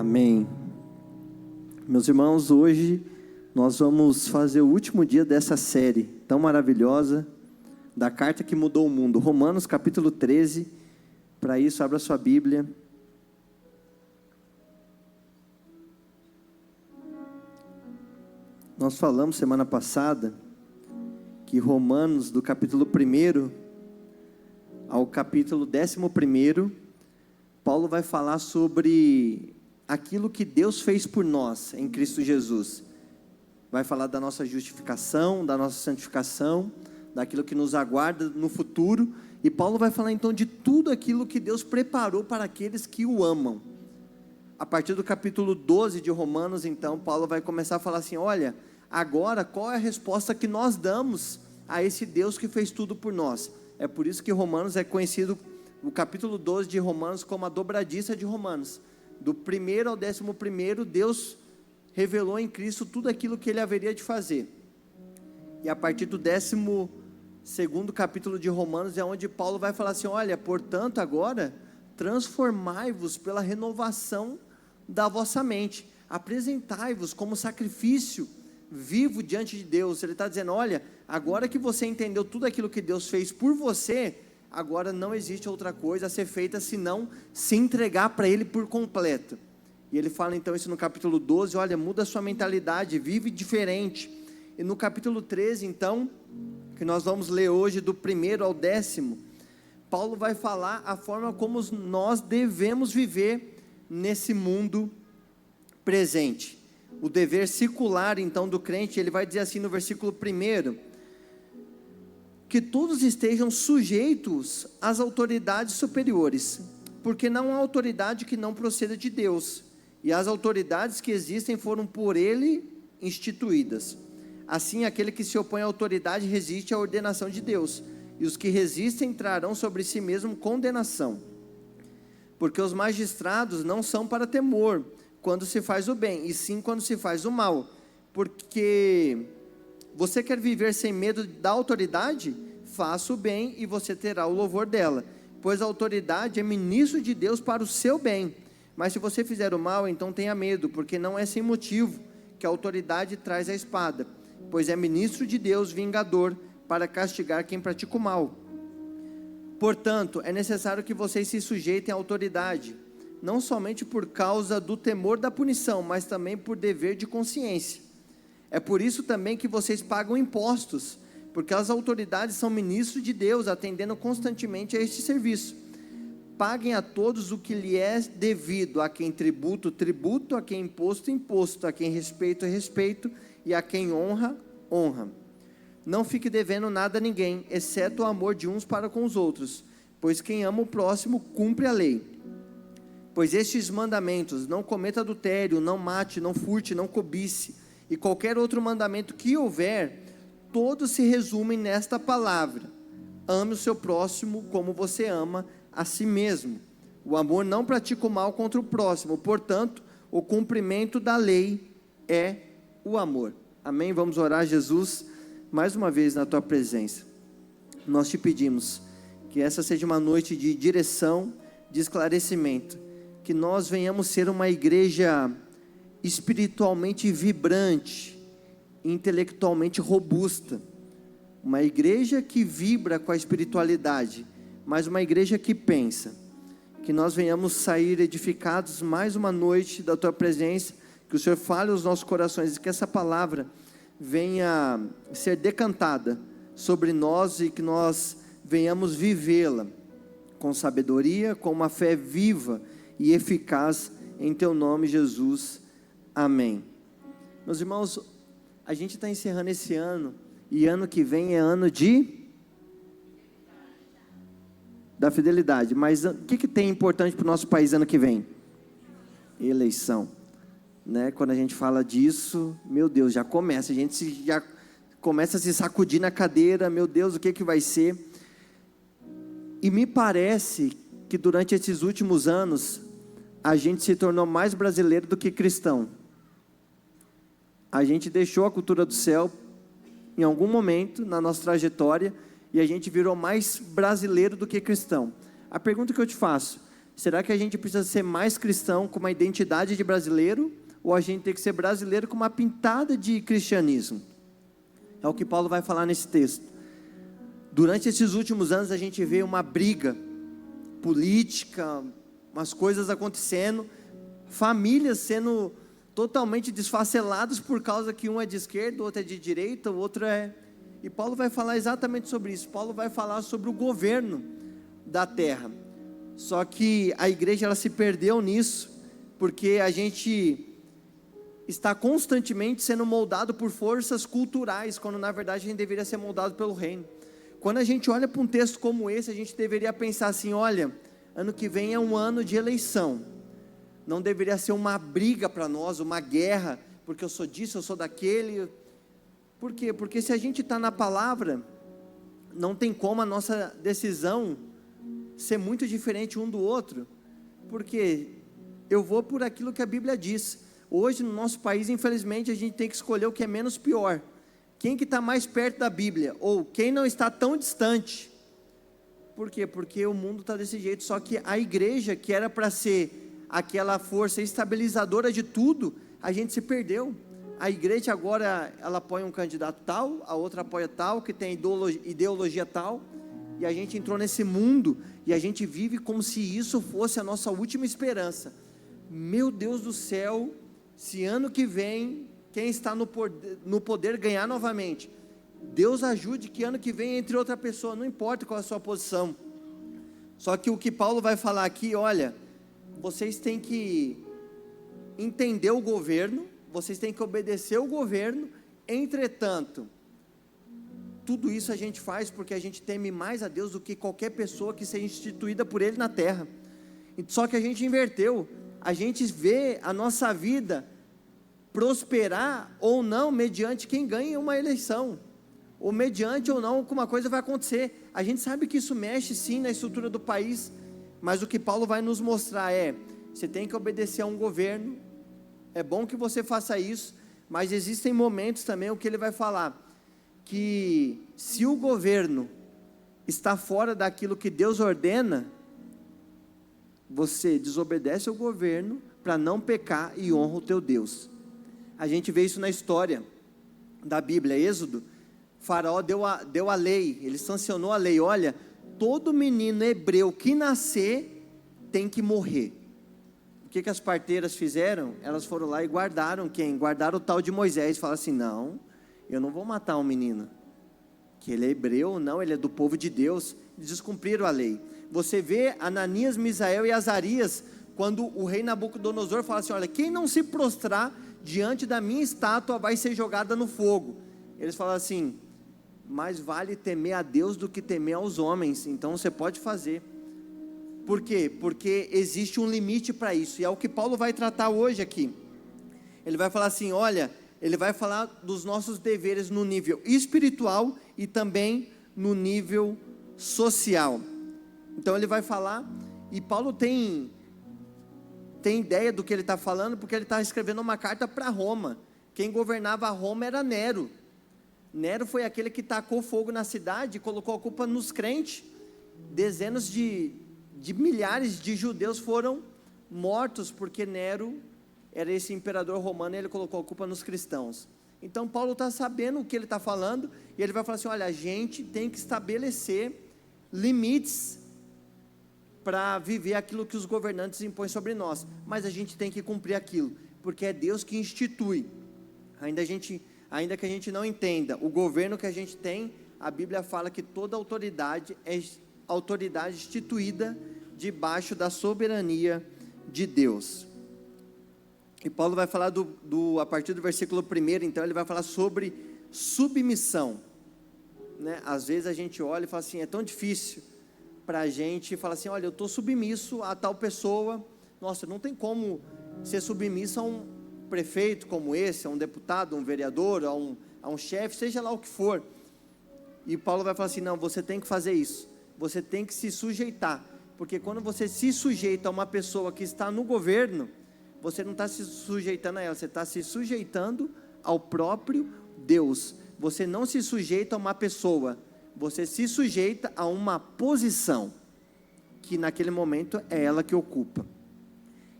Amém. Meus irmãos, hoje nós vamos fazer o último dia dessa série tão maravilhosa, da carta que mudou o mundo, Romanos capítulo 13. Para isso, abra sua Bíblia. Nós falamos semana passada que Romanos, do capítulo 1 ao capítulo 11, Paulo vai falar sobre aquilo que Deus fez por nós em Cristo Jesus. Vai falar da nossa justificação, da nossa santificação, daquilo que nos aguarda no futuro. E Paulo vai falar então de tudo aquilo que Deus preparou para aqueles que o amam. A partir do capítulo 12 de Romanos, então, Paulo vai começar a falar assim: olha, agora qual é a resposta que nós damos a esse Deus que fez tudo por nós? É por isso que Romanos é conhecido, o capítulo 12 de Romanos, como a dobradiça de Romanos. Do 1º ao 11º, Deus revelou em Cristo tudo aquilo que Ele haveria de fazer. E a partir do 12º capítulo de Romanos é onde Paulo vai falar assim: olha, portanto agora, transformai-vos pela renovação da vossa mente, apresentai-vos como sacrifício vivo diante de Deus. Ele está dizendo: olha, agora que você entendeu tudo aquilo que Deus fez por você, agora não existe outra coisa a ser feita senão se entregar para Ele por completo. E ele fala então isso no capítulo 12, olha, muda a sua mentalidade, vive diferente. E no capítulo 13 então, que nós vamos ler hoje, do 1º ao 10º, Paulo vai falar a forma como nós devemos viver nesse mundo presente. O dever secular então do crente, ele vai dizer assim no versículo 1: que todos estejam sujeitos às autoridades superiores, porque não há autoridade que não proceda de Deus, e as autoridades que existem foram por Ele instituídas. Assim, aquele que se opõe à autoridade resiste à ordenação de Deus, e os que resistem trarão sobre si mesmo condenação. Porque os magistrados não são para temor quando se faz o bem, e sim quando se faz o mal. Porque você quer viver sem medo da autoridade? Faça o bem e você terá o louvor dela, pois a autoridade é ministro de Deus para o seu bem. Mas se você fizer o mal, então tenha medo, porque não é sem motivo que a autoridade traz a espada, pois é ministro de Deus vingador para castigar quem pratica o mal. Portanto, é necessário que vocês se sujeitem à autoridade, não somente por causa do temor da punição, mas também por dever de consciência. É por isso também que vocês pagam impostos, porque as autoridades são ministros de Deus, atendendo constantemente a este serviço. Paguem a todos o que lhe é devido, a quem tributo, tributo, a quem imposto, imposto, a quem respeito, respeito, e a quem honra, honra. Não fique devendo nada a ninguém, exceto o amor de uns para com os outros, pois quem ama o próximo cumpre a lei. Pois estes mandamentos: não cometa adultério, não mate, não furte, não cobice, e qualquer outro mandamento que houver, todos se resumem nesta palavra: ame o seu próximo como você ama a si mesmo. O amor não pratica o mal contra o próximo, portanto, o cumprimento da lei é o amor. Amém? Vamos orar. Jesus, mais uma vez na tua presença, nós te pedimos que essa seja uma noite de direção, de esclarecimento, que nós venhamos ser uma igreja espiritualmente vibrante, intelectualmente robusta, uma igreja que vibra com a espiritualidade, mas uma igreja que pensa. Que nós venhamos sair edificados mais uma noite da tua presença, que o Senhor fale aos nossos corações, e que essa palavra venha ser decantada sobre nós, e que nós venhamos vivê-la com sabedoria, com uma fé viva e eficaz, em teu nome, Jesus, amém. Meus irmãos, a gente está encerrando esse ano, e ano que vem é ano da fidelidade. Mas o que tem importante para o nosso país ano que vem? Eleição, né? Quando a gente fala disso, meu Deus, já começa, já começa a se sacudir na cadeira. Meu Deus, o que vai ser? E me parece que durante esses últimos anos, a gente se tornou mais brasileiro do que cristão. A gente deixou a cultura do céu em algum momento na nossa trajetória, e a gente virou mais brasileiro do que cristão. A pergunta que eu te faço: Será que a gente precisa ser mais cristão com uma identidade de brasileiro, ou a gente tem que ser brasileiro com uma pintada de cristianismo? É o que Paulo vai falar nesse texto. Durante esses últimos anos a gente vê uma briga política, umas coisas acontecendo, famílias sendo totalmente desfaceladas por causa que um é de esquerda, o outro é de direita, o outro é... E Paulo vai falar exatamente sobre isso. Paulo vai falar sobre o governo da terra. Só que a igreja, ela se perdeu nisso, porque a gente está constantemente sendo moldado por forças culturais, quando na verdade a gente deveria ser moldado pelo reino. Quando a gente olha para um texto como esse, a gente deveria pensar assim: olha, ano que vem é um ano de eleição, não deveria ser uma briga para nós, uma guerra, porque eu sou disso, eu sou daquele. Por quê? Porque se a gente está na palavra, não tem como a nossa decisão ser muito diferente um do outro, porque eu vou por aquilo que a Bíblia diz. Hoje no nosso país, infelizmente, a gente tem que escolher o que é menos pior, quem que está mais perto da Bíblia, ou quem não está tão distante. Por quê? Porque o mundo está desse jeito. Só que a igreja, que era para ser aquela força estabilizadora de tudo, a gente se perdeu. A igreja agora, ela apoia um candidato tal, a outra apoia tal, que tem ideologia tal, e a gente entrou nesse mundo, e a gente vive como se isso fosse a nossa última esperança. Meu Deus do céu, se ano que vem, quem está no poder ganhar novamente, Deus ajude que ano que vem entre outra pessoa, não importa qual é a sua posição. Só que o que Paulo vai falar aqui, olha, vocês têm que entender o governo, vocês têm que obedecer o governo, entretanto, tudo isso a gente faz porque a gente teme mais a Deus do que qualquer pessoa que seja instituída por Ele na terra. Só que a gente inverteu, a gente vê a nossa vida prosperar ou não mediante quem ganha uma eleição, ou mediante ou não alguma coisa vai acontecer. A gente sabe que isso mexe sim na estrutura do país, mas o que Paulo vai nos mostrar é: você tem que obedecer a um governo, é bom que você faça isso, mas existem momentos também, o que ele vai falar, que se o governo está fora daquilo que Deus ordena, você desobedece ao governo para não pecar e honra o teu Deus. A gente vê isso na história da Bíblia. Êxodo, Faraó deu a lei, ele sancionou a lei: olha, todo menino hebreu que nascer tem que morrer. O que as parteiras fizeram? Elas foram lá e guardaram quem? Guardaram o tal de Moisés. Falaram assim: não, eu não vou matar um menino, que ele é hebreu, não, ele é do povo de Deus. Eles descumpriram a lei. Você vê Ananias, Misael e Azarias, quando o rei Nabucodonosor fala assim: olha, quem não se prostrar diante da minha estátua vai ser jogada no fogo. Eles falam assim: mais vale temer a Deus do que temer aos homens, então você pode fazer. Por quê? Porque existe um limite para isso, e é o que Paulo vai tratar hoje aqui. Ele vai falar assim, olha, ele vai falar dos nossos deveres no nível espiritual e também no nível social. Então ele vai falar, e Paulo tem ideia do que ele está falando, porque ele está escrevendo uma carta para Roma. Quem governava Roma era Nero. Nero foi aquele que tacou fogo na cidade e colocou a culpa nos crentes. Dezenas de milhares de judeus foram mortos, porque Nero era esse imperador romano, e ele colocou a culpa nos cristãos. Então Paulo está sabendo o que ele está falando, e ele vai falar assim, olha, a gente tem que estabelecer limites para viver aquilo que os governantes impõem sobre nós, mas a gente tem que cumprir aquilo, porque é Deus que institui. Ainda que a gente não entenda o governo que a gente tem, a Bíblia fala que toda autoridade é autoridade instituída debaixo da soberania de Deus. E Paulo vai falar a partir do versículo 1, então ele vai falar sobre submissão, né? Às vezes a gente olha e fala assim, é tão difícil para a gente falar assim, olha, eu estou submisso a tal pessoa, nossa, não tem como ser submisso a um prefeito como esse, a um deputado, a um vereador, a um chefe, seja lá o que for. E Paulo vai falar assim, não, você tem que fazer isso, você tem que se sujeitar, porque quando você se sujeita a uma pessoa que está no governo, você não está se sujeitando a ela, você está se sujeitando ao próprio Deus. Você não se sujeita a uma pessoa, você se sujeita a uma posição. que naquele momento é ela que ocupa.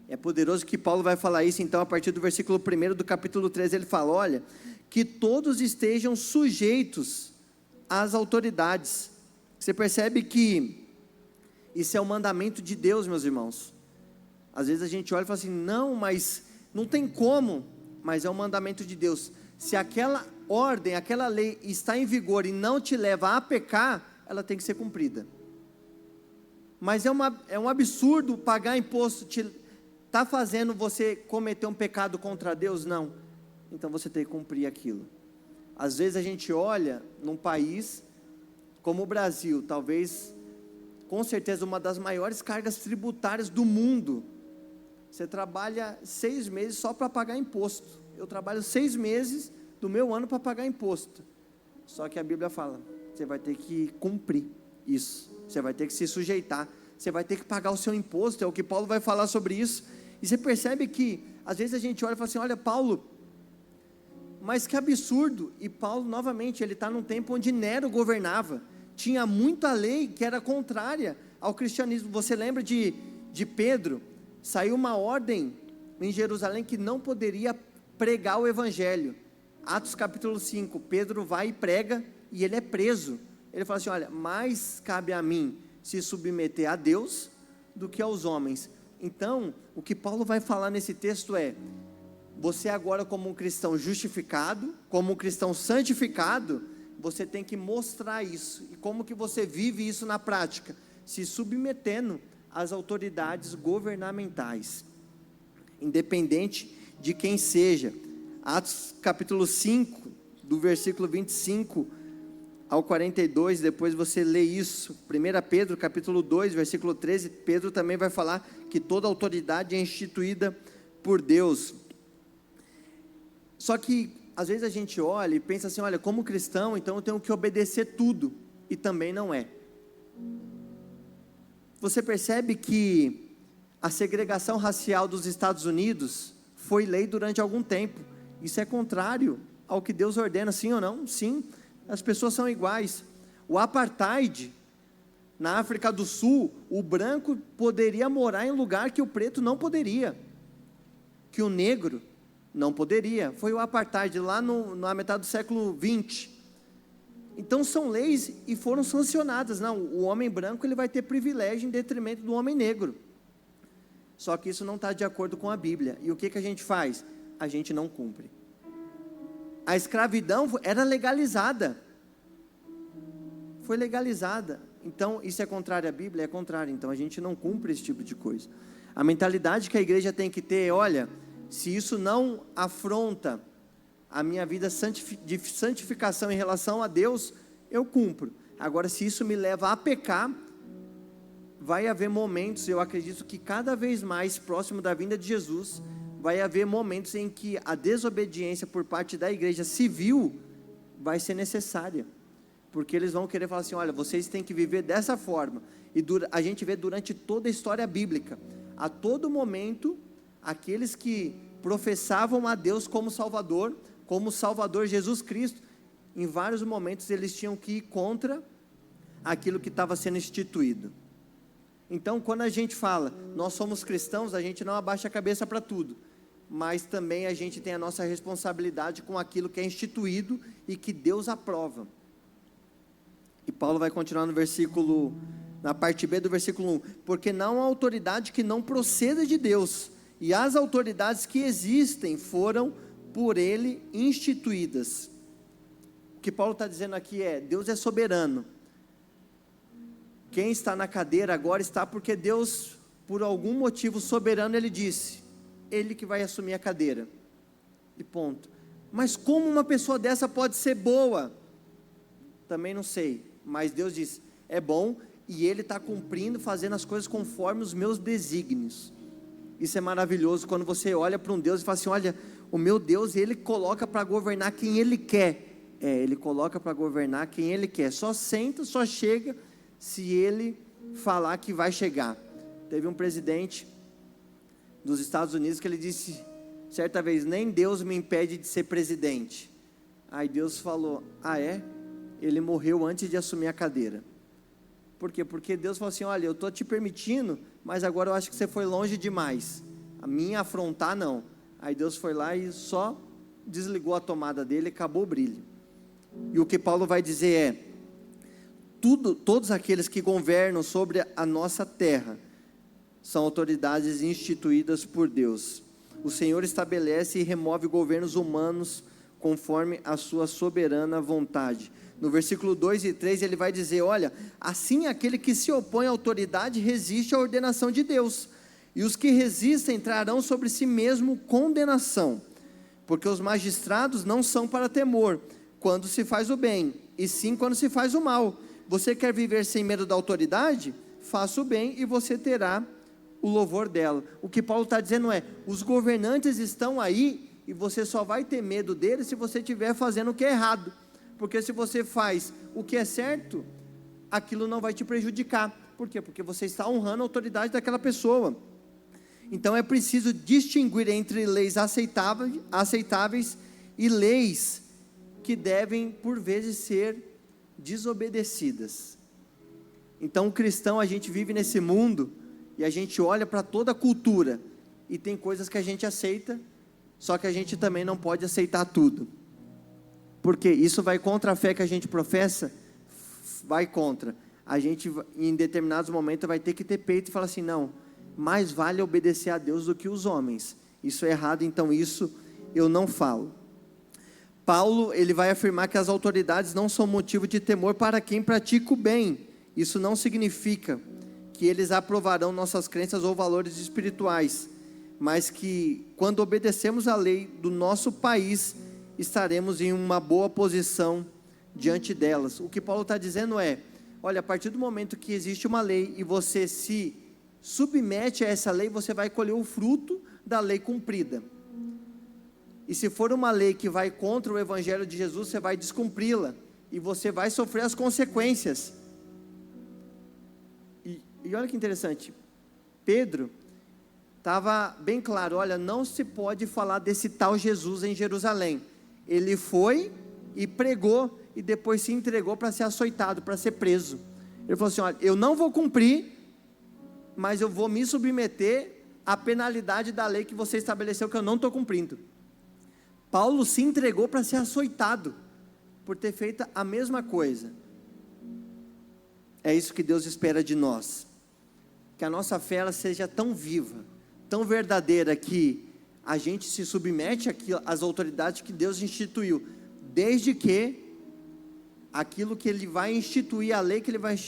É poderoso que Paulo vai falar isso, então, a partir do versículo 1 do capítulo 13, ele fala, olha, que todos estejam sujeitos às autoridades. Você percebe que isso é o mandamento de Deus, meus irmãos. Às vezes a gente olha e fala assim, não, mas não tem como, mas é o mandamento de Deus. Se aquela ordem, aquela lei está em vigor e não te leva a pecar, ela tem que ser cumprida. Mas é um absurdo pagar imposto, está fazendo você cometer um pecado contra Deus? Não. Então você tem que cumprir aquilo. Às vezes a gente olha num país como o Brasil, talvez, com certeza, uma das maiores cargas tributárias do mundo. Você trabalha 6 meses só para pagar imposto. Eu trabalho 6 meses do meu ano para pagar imposto. Só que a Bíblia fala, você vai ter que cumprir isso. Você vai ter que se sujeitar. Você vai ter que pagar o seu imposto. É o que Paulo vai falar sobre isso. E você percebe que, às vezes a gente olha e fala assim, olha, Paulo, mas que absurdo. E Paulo, novamente, ele está num tempo onde Nero governava. Tinha muita lei que era contrária ao cristianismo. Você lembra de Pedro? Saiu uma ordem em Jerusalém que não poderia pregar o evangelho. Atos capítulo 5, Pedro vai e prega e ele é preso. Ele fala assim, olha, mais cabe a mim se submeter a Deus do que aos homens. Então, o que Paulo vai falar nesse texto é, você agora como um cristão justificado, como um cristão santificado, você tem que mostrar isso. E como que você vive isso na prática? Se submetendo às autoridades governamentais, independente de quem seja. Atos capítulo 5, do versículo 25 ao 42, depois você lê isso. 1 Pedro capítulo 2, versículo 13, Pedro também vai falar que toda autoridade é instituída por Deus. Só que às vezes a gente olha e pensa assim, olha, como cristão, então eu tenho que obedecer tudo, e também não é. Você percebe que a segregação racial dos Estados Unidos foi lei durante algum tempo. Isso é contrário ao que Deus ordena, sim ou não? Sim, as pessoas são iguais. O apartheid, na África do Sul, o branco poderia morar em lugar que o preto não poderia, que o negro não poderia. Foi o apartheid lá na metade do século 20. Então são leis e foram sancionadas. Não, o homem branco ele vai ter privilégio em detrimento do homem negro. Só que isso não está de acordo com a Bíblia. E o que a gente faz? A gente não cumpre. A escravidão era legalizada. Foi legalizada. Então isso é contrário à Bíblia? É contrário. Então a gente não cumpre esse tipo de coisa. A mentalidade que a igreja tem que ter é, olha, se isso não afronta a minha vida de santificação em relação a Deus, eu cumpro. Agora, se isso me leva a pecar, vai haver momentos, eu acredito que cada vez mais próximo da vinda de Jesus, vai haver momentos em que a desobediência por parte da igreja civil vai ser necessária, porque eles vão querer falar assim, olha, vocês têm que viver dessa forma. E a gente vê durante toda a história bíblica, a todo momento, aqueles que professavam a Deus como Salvador Jesus Cristo, em vários momentos eles tinham que ir contra aquilo que estava sendo instituído. Então, quando a gente fala, nós somos cristãos, a gente não abaixa a cabeça para tudo, mas também a gente tem a nossa responsabilidade com aquilo que é instituído e que Deus aprova. E Paulo vai continuar na parte B do versículo 1, porque não há autoridade que não proceda de Deus, e as autoridades que existem foram por ele instituídas. O que Paulo está dizendo aqui é, Deus é soberano. Quem está na cadeira agora está porque Deus, por algum motivo soberano, ele disse, ele que vai assumir a cadeira, e ponto. Mas como uma pessoa dessa pode ser boa? Também não sei, mas Deus diz, é bom, e ele está cumprindo, fazendo as coisas conforme os meus desígnios. Isso é maravilhoso, quando você olha para um Deus e fala assim, olha, o meu Deus, ele coloca para governar quem ele quer. Ele coloca para governar quem ele quer, só senta, só chega, se ele falar que vai chegar. Teve um presidente dos Estados Unidos que ele disse, certa vez, nem Deus me impede de ser presidente. Aí Deus falou, ah é? Ele morreu antes de assumir a cadeira, Por quê? Porque Deus falou assim: olha, eu estou te permitindo, mas agora eu acho que você foi longe demais. A minha afrontar, não. Aí Deus foi lá e só desligou a tomada dele e acabou o brilho. E o que Paulo vai dizer é: todos aqueles que governam sobre a nossa terra são autoridades instituídas por Deus. O Senhor estabelece e remove governos humanos conforme a sua soberana vontade. No versículo 2 e 3 ele vai dizer: olha, assim aquele que se opõe à autoridade resiste à ordenação de Deus, e os que resistem trarão sobre si mesmo condenação, porque os magistrados não são para temor quando se faz o bem, e sim quando se faz o mal. Você quer viver sem medo da autoridade? Faça o bem e você terá o louvor dela. O que Paulo está dizendo é: os governantes estão aí, e você só vai ter medo deles se você estiver fazendo o que é errado, porque se você faz o que é certo, aquilo não vai te prejudicar. Por quê? Porque você está honrando a autoridade daquela pessoa. Então é preciso distinguir entre leis aceitáveis e leis que devem por vezes ser desobedecidas. Então o cristão, a gente vive nesse mundo e a gente olha para toda a cultura, e tem coisas que a gente aceita, só que a gente também não pode aceitar tudo, porque isso vai contra a fé que a gente professa, vai contra. A gente em determinados momentos vai ter que ter peito e falar assim: não, mais vale obedecer a Deus do que os homens, isso é errado, então isso eu não falo. Paulo, ele vai afirmar que as autoridades não são motivo de temor para quem pratica o bem. Isso não significa que eles aprovarão nossas crenças ou valores espirituais, mas que quando obedecemos a lei do nosso país, estaremos em uma boa posição diante delas. O que Paulo está dizendo é: olha, a partir do momento que existe uma lei e você se submete a essa lei, você vai colher o fruto da lei cumprida. E se for uma lei que vai contra o Evangelho de Jesus, você vai descumpri-la, e você vai sofrer as consequências. E olha que interessante, Pedro estava bem claro: olha, não se pode falar desse tal Jesus em Jerusalém. Ele foi e pregou, e depois se entregou para ser açoitado, para ser preso. Ele falou assim: olha, eu não vou cumprir, mas eu vou me submeter à penalidade da lei que você estabeleceu, que eu não estou cumprindo. Paulo se entregou para ser açoitado, por ter feito a mesma coisa. É isso que Deus espera de nós, que a nossa fé ela seja tão viva, tão verdadeira, que a gente se submete às autoridades que Deus instituiu, desde que aquilo que Ele vai instituir, a lei que Ele vai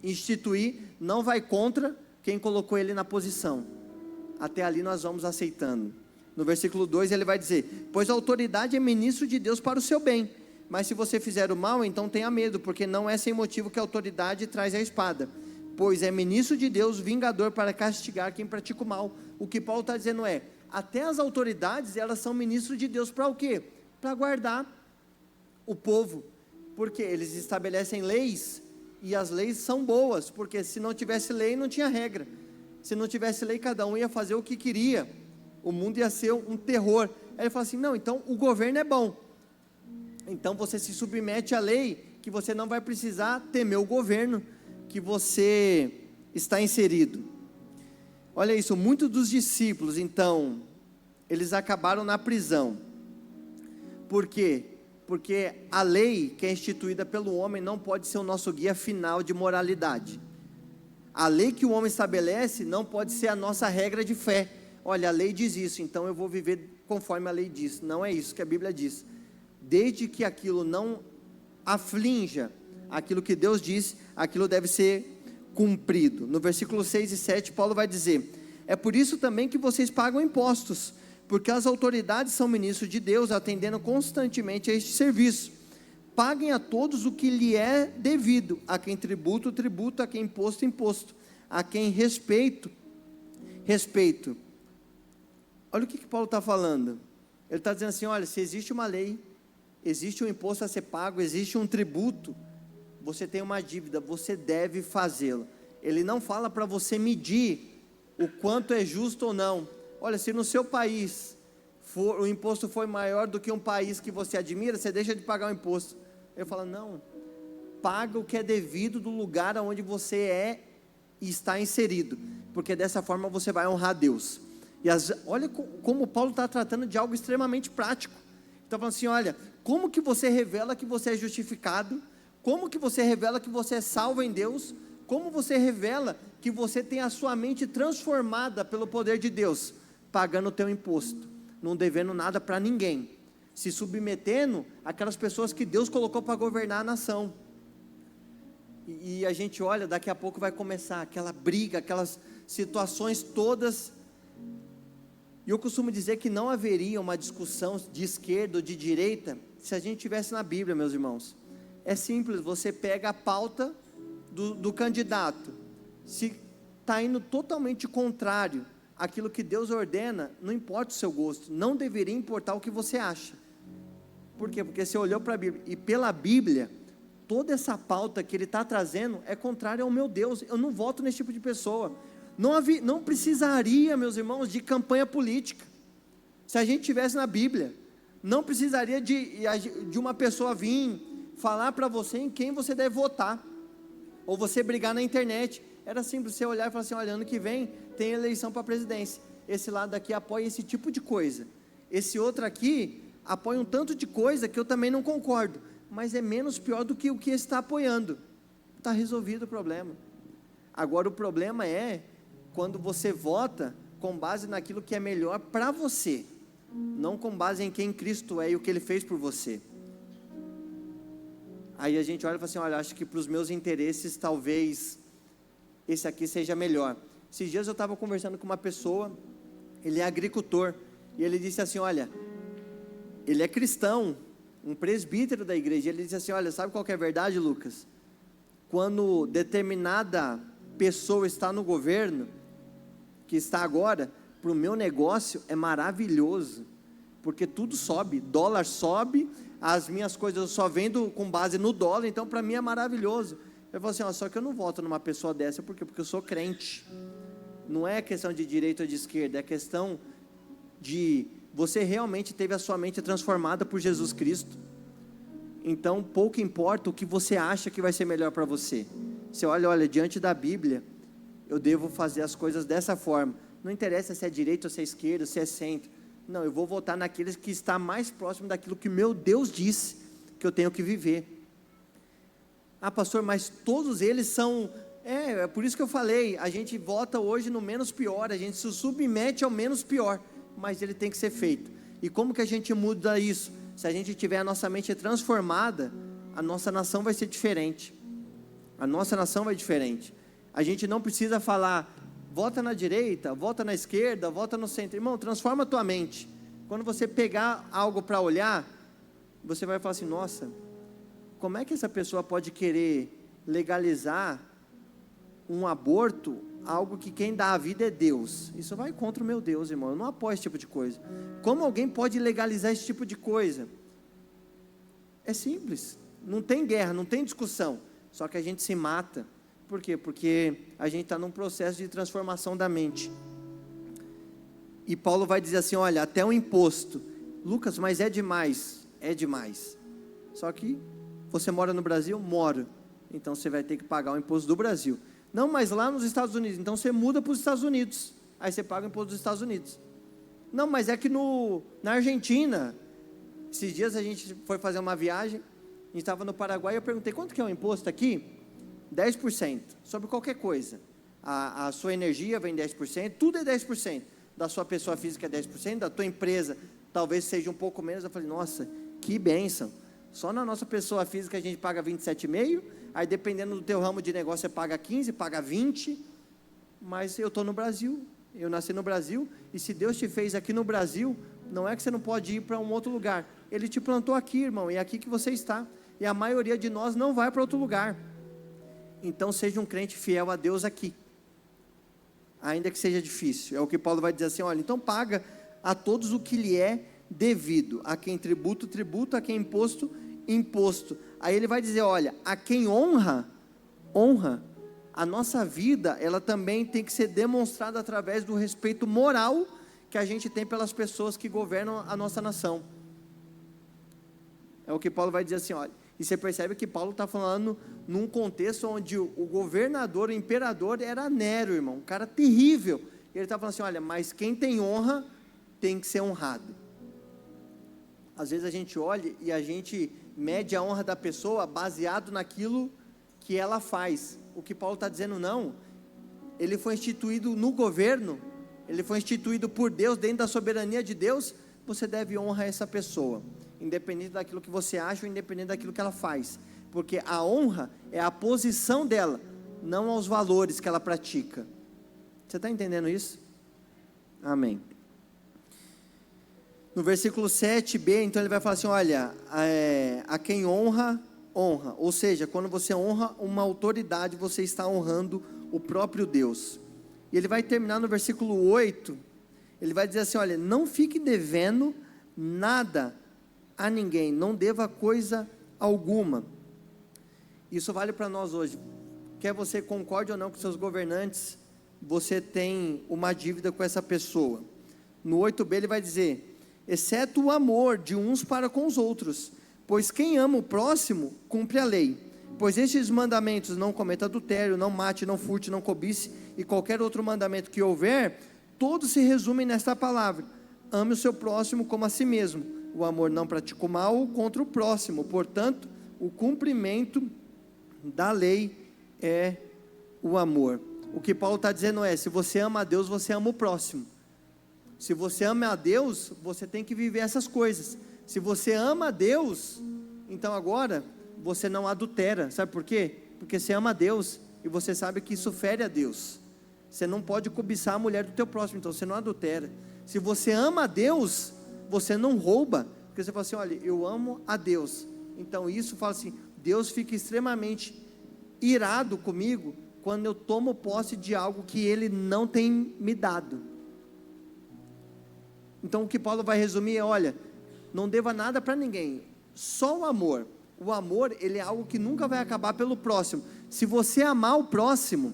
instituir, não vai contra quem colocou Ele na posição. Até ali nós vamos aceitando. No versículo 2 ele vai dizer: pois a autoridade é ministro de Deus para o seu bem, mas se você fizer o mal, então tenha medo, porque não é sem motivo que a autoridade traz a espada, pois é ministro de Deus, vingador para castigar quem pratica o mal. O que Paulo está dizendo é: até as autoridades, elas são ministros de Deus para o quê? Para guardar o povo, porque eles estabelecem leis, e as leis são boas, porque se não tivesse lei, não tinha regra. Se não tivesse lei, cada um ia fazer o que queria, o mundo ia ser um terror. Aí ele fala assim: não, então o governo é bom, então você se submete à lei, que você não vai precisar temer o governo que você está inserido. Olha isso, muitos dos discípulos, então, eles acabaram na prisão. Por quê? Porque a lei que é instituída pelo homem não pode ser o nosso guia final de moralidade. A lei que o homem estabelece não pode ser a nossa regra de fé. Olha, a lei diz isso, então eu vou viver conforme a lei diz. Não é isso que a Bíblia diz. Desde que aquilo não aflinja aquilo que Deus diz, aquilo deve ser cumprido. No versículo 6 e 7, Paulo vai dizer: é por isso também que vocês pagam impostos, porque as autoridades são ministros de Deus, atendendo constantemente a este serviço. Paguem a todos o que lhe é devido: a quem tributo, tributo; a quem imposto, imposto; a quem respeito, respeito. Olha o que Paulo está falando. Ele está dizendo assim: olha, se existe uma lei, existe um imposto a ser pago, existe um tributo, você tem uma dívida, você deve fazê-lo. Ele não fala para você medir o quanto é justo ou não. Olha, se no seu país o imposto foi maior do que um país que você admira, você deixa de pagar o imposto. Ele fala: não, paga o que é devido do lugar onde você é e está inserido, porque dessa forma você vai honrar a Deus. E olha como Paulo está tratando de algo extremamente prático. Então falando assim, olha, como que você revela que você é justificado? Como que você revela que você é salvo em Deus? Como você revela que você tem a sua mente transformada pelo poder de Deus? Pagando o teu imposto, não devendo nada para ninguém, se submetendo àquelas pessoas que Deus colocou para governar a nação. E a gente olha, daqui a pouco vai começar aquela briga, aquelas situações todas. E eu costumo dizer que não haveria uma discussão de esquerda ou de direita se a gente tivesse na Bíblia, meus irmãos. É simples, você pega a pauta do candidato, se está indo totalmente contrário àquilo que Deus ordena, não importa o seu gosto, não deveria importar o que você acha. Por quê? Porque você olhou para a Bíblia, e pela Bíblia, toda essa pauta que ele está trazendo é contrária ao meu Deus. Eu não voto nesse tipo de pessoa. Não precisaria, meus irmãos, de campanha política, se a gente tivesse na Bíblia. Não precisaria de uma pessoa vir falar para você em quem você deve votar, ou você brigar na internet. Era simples, você olhar e falar assim, olha, ano que vem tem eleição para a presidência, esse lado aqui apoia esse tipo de coisa, esse outro aqui apoia um tanto de coisa que eu também não concordo, mas é menos pior do que o que está apoiando. Está resolvido o problema. Agora o problema é quando você vota com base naquilo que é melhor para você, não com base em quem Cristo é e o que Ele fez por você. Aí a gente olha e fala assim, olha, acho que para os meus interesses talvez esse aqui seja melhor. Esses dias eu estava conversando com uma pessoa, ele é agricultor, e ele disse assim, olha, ele é cristão, um presbítero da igreja. Ele disse assim, olha, sabe qual que é a verdade, Lucas? Quando determinada pessoa está no governo, que está agora, para o meu negócio é maravilhoso, porque tudo sobe, dólar sobe, as minhas coisas eu só vendo com base no dólar, então para mim é maravilhoso. Eu falo assim, ó, só que eu não voto numa pessoa dessa, porque eu sou crente. Não é questão de direita ou de esquerda, é questão de você realmente teve a sua mente transformada por Jesus Cristo. Então pouco importa o que você acha que vai ser melhor para você. Você olha, diante da Bíblia, eu devo fazer as coisas dessa forma. Não interessa se é direita ou se é esquerda, se é centro. Não, eu vou votar naqueles que está mais próximo daquilo que meu Deus disse que eu tenho que viver. Ah, pastor, mas todos eles são... É por isso que eu falei, a gente vota hoje no menos pior, a gente se submete ao menos pior, mas ele tem que ser feito. E como que a gente muda isso? Se a gente tiver a nossa mente transformada, a nossa nação vai ser diferente. A nossa nação vai diferente. A gente não precisa falar, vota na direita, vota na esquerda, vota no centro. Irmão, transforma a tua mente. Quando você pegar algo para olhar, você vai falar assim, nossa, como é que essa pessoa pode querer legalizar um aborto, algo que quem dá a vida é Deus? Isso vai contra o meu Deus, irmão. Eu não apoio esse tipo de coisa. Como alguém pode legalizar esse tipo de coisa? É simples, não tem guerra, não tem discussão, só que a gente se mata. Por quê? Porque a gente está num processo de transformação da mente. E Paulo vai dizer assim, olha, até o imposto. Lucas, mas é demais. É demais. Só que você mora no Brasil? Moro. Então você vai ter que pagar o imposto do Brasil. Não, mas lá nos Estados Unidos. Então você muda para os Estados Unidos. Aí você paga o imposto dos Estados Unidos. Não, mas é que na Argentina, esses dias a gente foi fazer uma viagem, a gente estava no Paraguai, e eu perguntei, quanto que é o imposto aqui? 10%, sobre qualquer coisa. A sua energia vem 10%, tudo é 10%. Da sua pessoa física é 10%, da tua empresa talvez seja um pouco menos. Eu falei, nossa, que bênção. Só na nossa pessoa física a gente paga 27,5%, aí dependendo do teu ramo de negócio você paga 15%, paga 20%, mas eu estou no Brasil, eu nasci no Brasil, e se Deus te fez aqui no Brasil, não é que você não pode ir para um outro lugar, Ele te plantou aqui, irmão, e é aqui que você está, e a maioria de nós não vai para outro lugar. Então seja um crente fiel a Deus aqui, ainda que seja difícil. É o que Paulo vai dizer assim, olha, então paga a todos o que lhe é devido, a quem tributo, tributo, a quem imposto, imposto. Aí ele vai dizer, olha, a quem honra, honra. A nossa vida, ela também tem que ser demonstrada através do respeito moral que a gente tem pelas pessoas que governam a nossa nação. É o que Paulo vai dizer assim, olha, E você percebe que Paulo está falando num contexto onde o governador, o imperador era Nero, irmão, um cara terrível. E ele está falando assim, olha, mas quem tem honra tem que ser honrado. Às vezes a gente olha e a gente mede a honra da pessoa baseado naquilo que ela faz. O que Paulo está dizendo, não, ele foi instituído no governo, ele foi instituído por Deus, dentro da soberania de Deus, você deve honrar essa pessoa, independente daquilo que você acha ou independente daquilo que ela faz, porque a honra é a posição dela, não aos valores que ela pratica. Você está entendendo isso? Amém. No versículo 7b, então ele vai falar assim, olha, a quem honra, honra, ou seja, quando você honra uma autoridade, você está honrando o próprio Deus. E ele vai terminar no versículo 8, ele vai dizer assim, olha, não fique devendo nada a ninguém, não deva coisa alguma. Isso vale para nós hoje, quer você concorde ou não com seus governantes, você tem uma dívida com essa pessoa. No 8b ele vai dizer, exceto o amor de uns para com os outros, pois quem ama o próximo, cumpre a lei. Pois estes mandamentos, não cometa adultério, não mate, não furte, não cobice, e qualquer outro mandamento que houver, todos se resumem nesta palavra, ame o seu próximo como a si mesmo. O amor não pratica o mal contra o próximo, portanto, o cumprimento da lei é o amor. O que Paulo está dizendo é, se você ama a Deus, você ama o próximo. Se você ama a Deus, você tem que viver essas coisas. Se você ama a Deus, então agora você não adultera. Sabe por quê? Porque você ama a Deus e você sabe que isso fere a Deus. Você não pode cobiçar a mulher do teu próximo, então você não adultera. Se você ama a Deus, você não rouba, porque você fala assim, olha, eu amo a Deus. Então isso fala assim, Deus fica extremamente irado comigo quando eu tomo posse de algo que Ele não tem me dado. Então o que Paulo vai resumir é, olha, não deva nada para ninguém, só o amor. O amor, ele é algo que nunca vai acabar pelo próximo. Se você amar o próximo,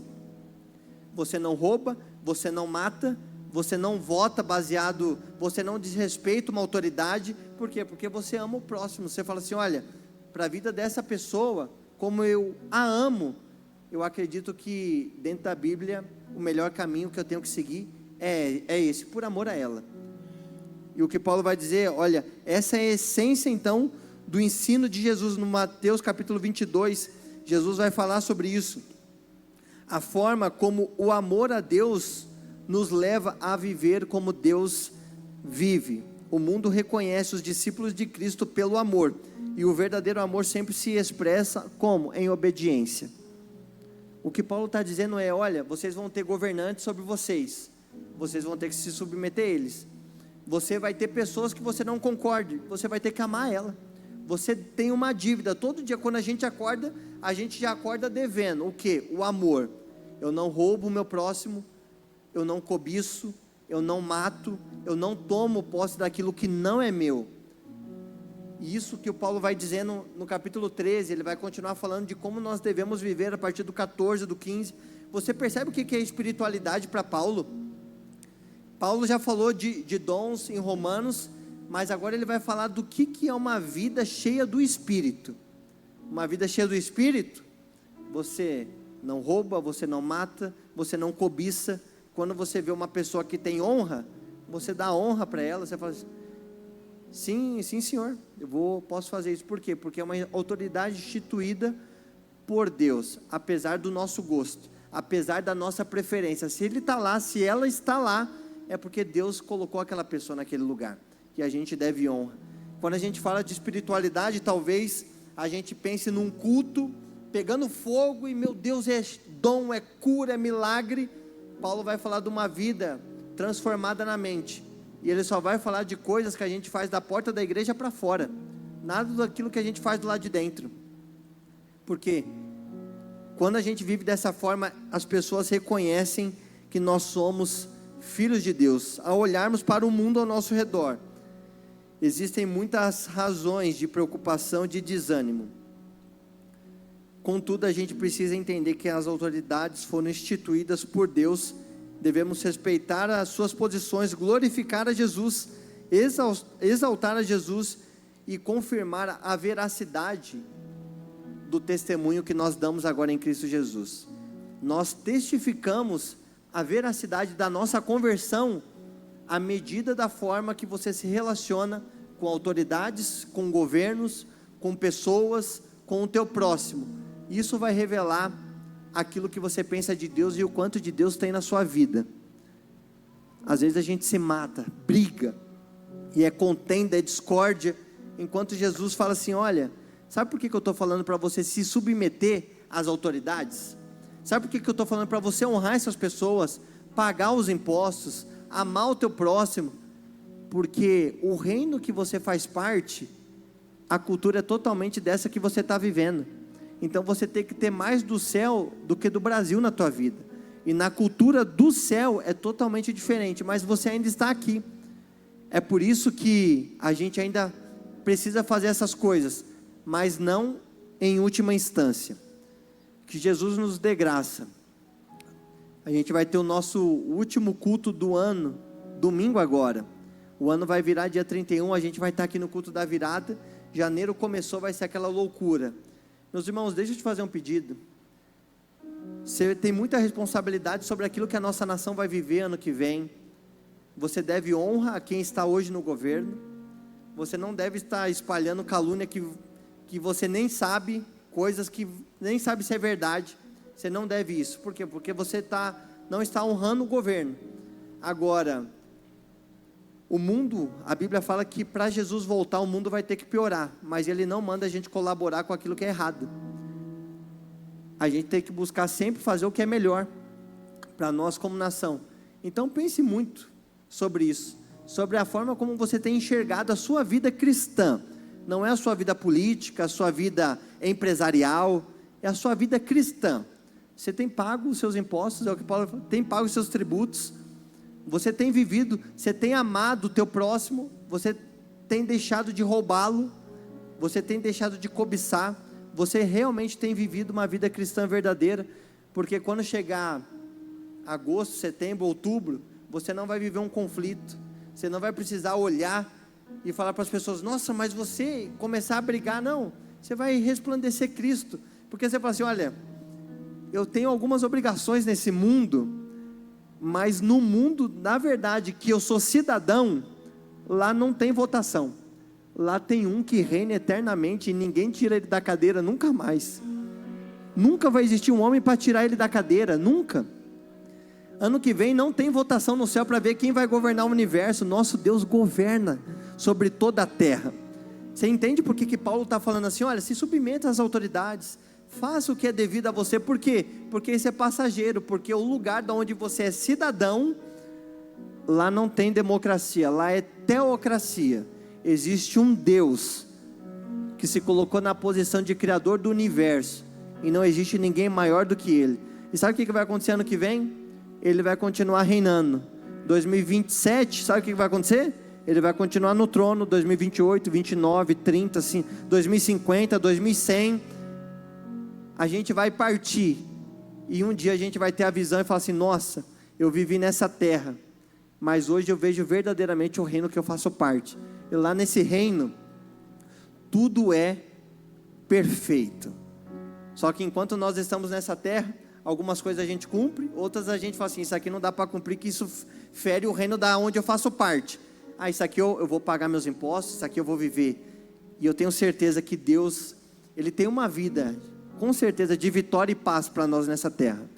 você não rouba, você não mata, você não vota baseado, você não desrespeita uma autoridade. Por quê? Porque você ama o próximo. Você fala assim, olha, para a vida dessa pessoa, como eu a amo, eu acredito que dentro da Bíblia, o melhor caminho que eu tenho que seguir é esse, por amor a ela. E o que Paulo vai dizer, olha, essa é a essência então do ensino de Jesus. No Mateus capítulo 22, Jesus vai falar sobre isso, a forma como o amor a Deus nos leva a viver como Deus vive. O mundo reconhece os discípulos de Cristo pelo amor, e o verdadeiro amor sempre se expressa como? Em obediência. O que Paulo está dizendo é, olha, vocês vão ter governantes sobre vocês, vocês vão ter que se submeter a eles, você vai ter pessoas que você não concorde, você vai ter que amar ela. Você tem uma dívida, todo dia quando a gente já acorda devendo, o que? O amor. Eu não roubo o meu próximo, eu não cobiço, eu não mato, eu não tomo posse daquilo que não é meu. E isso que o Paulo vai dizendo no capítulo 13, ele vai continuar falando de como nós devemos viver a partir do 14, do 15, você percebe o que é espiritualidade para Paulo? Paulo já falou de dons em Romanos, mas agora ele vai falar do que é uma vida cheia do Espírito. Uma vida cheia do Espírito, você não rouba, você não mata, você não cobiça. Quando você vê uma pessoa que tem honra, você dá honra para ela, você fala assim, sim senhor, posso fazer isso. Por quê? Porque é uma autoridade instituída por Deus, apesar do nosso gosto, apesar da nossa preferência. Se ele está lá, se ela está lá, é porque Deus colocou aquela pessoa naquele lugar, que a gente deve honra. Quando a gente fala de espiritualidade, talvez a gente pense num culto, pegando fogo, e meu Deus, é dom, é cura, é milagre. Paulo vai falar de uma vida transformada na mente, e ele só vai falar de coisas que a gente faz da porta da igreja para fora, nada daquilo que a gente faz do lado de dentro. Porque quando a gente vive dessa forma, as pessoas reconhecem que nós somos filhos de Deus. Ao olharmos para o mundo ao nosso redor, existem muitas razões de preocupação, de desânimo. Contudo, a gente precisa entender que as autoridades foram instituídas por Deus. Devemos respeitar as suas posições, glorificar a Jesus, exaltar a Jesus e confirmar a veracidade do testemunho que nós damos agora em Cristo Jesus. Nós testificamos a veracidade da nossa conversão à medida da forma que você se relaciona com autoridades, com governos, com pessoas, com o teu próximo. Isso vai revelar aquilo que você pensa de Deus e o quanto de Deus tem na sua vida. Às vezes a gente se mata, briga, e é contenda, é discórdia, enquanto Jesus fala assim: olha, sabe por que eu estou falando para você se submeter às autoridades? Sabe por que eu estou falando para você honrar essas pessoas, pagar os impostos, amar o teu próximo? Porque o reino que você faz parte, a cultura é totalmente dessa que você está vivendo. Então você tem que ter mais do céu do que do Brasil na tua vida. E na cultura do céu é totalmente diferente, mas você ainda está aqui. É por isso que a gente ainda precisa fazer essas coisas, mas não em última instância. Que Jesus nos dê graça. A gente vai ter o nosso último culto do ano, domingo agora. O ano vai virar dia 31, a gente vai estar aqui no culto da virada. Janeiro começou, vai ser aquela loucura. Meus irmãos, deixa eu te fazer um pedido. Você tem muita responsabilidade sobre aquilo que a nossa nação vai viver ano que vem. Você deve honra a quem está hoje no governo. Você não deve estar espalhando calúnia que você nem sabe, coisas que nem sabe se é verdade. Você não deve isso. Por quê? Porque você não está honrando o governo. Agora, o mundo, a Bíblia fala que para Jesus voltar o mundo vai ter que piorar, mas Ele não manda a gente colaborar com aquilo que é errado. A gente tem que buscar sempre fazer o que é melhor para nós como nação. Então pense muito sobre isso, sobre a forma como você tem enxergado a sua vida cristã. Não é a sua vida política, a sua vida empresarial, é a sua vida cristã. Você tem pago os seus impostos, é o que Paulo fala, tem pago os seus tributos, você tem vivido, você tem amado o teu próximo, você tem deixado de roubá-lo, você tem deixado de cobiçar, você realmente tem vivido uma vida cristã verdadeira, porque quando chegar agosto, setembro, outubro, você não vai viver um conflito, você não vai precisar olhar e falar para as pessoas: nossa, mas você começar a brigar. Não, você vai resplandecer Cristo, porque você fala assim: olha, eu tenho algumas obrigações nesse mundo, mas no mundo, na verdade, que eu sou cidadão, lá não tem votação, lá tem um que reina eternamente e ninguém tira ele da cadeira nunca mais. Nunca vai existir um homem para tirar ele da cadeira, nunca. Ano que vem não tem votação no céu para ver quem vai governar o universo. Nosso Deus governa sobre toda a terra. Você entende por que Paulo está falando assim? Olha, se submeta às autoridades, faça o que é devido a você. Por quê? Porque isso é passageiro, porque o lugar de onde você é cidadão, lá não tem democracia, lá é teocracia. Existe um Deus que se colocou na posição de criador do universo, e não existe ninguém maior do que Ele. E sabe o que vai acontecer ano que vem? Ele vai continuar reinando. 2027, sabe o que vai acontecer? Ele vai continuar no trono. 2028, 29, 30, assim, 2050, 2100. A gente vai partir, e um dia a gente vai ter a visão e falar assim: nossa, eu vivi nessa terra, mas hoje eu vejo verdadeiramente o reino que eu faço parte. E lá nesse reino, tudo é perfeito. Só que enquanto nós estamos nessa terra, algumas coisas a gente cumpre, outras a gente fala assim: isso aqui não dá para cumprir, que isso fere o reino da onde eu faço parte. Isso aqui eu vou pagar meus impostos, isso aqui eu vou viver. E eu tenho certeza que Deus, Ele tem uma vida, com certeza, de vitória e paz para nós nessa terra.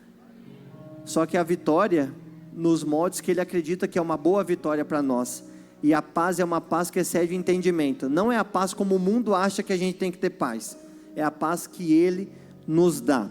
Só que a vitória, nos moldes que Ele acredita que é uma boa vitória para nós. E a paz é uma paz que excede o entendimento. Não é a paz como o mundo acha que a gente tem que ter paz. É a paz que Ele nos dá.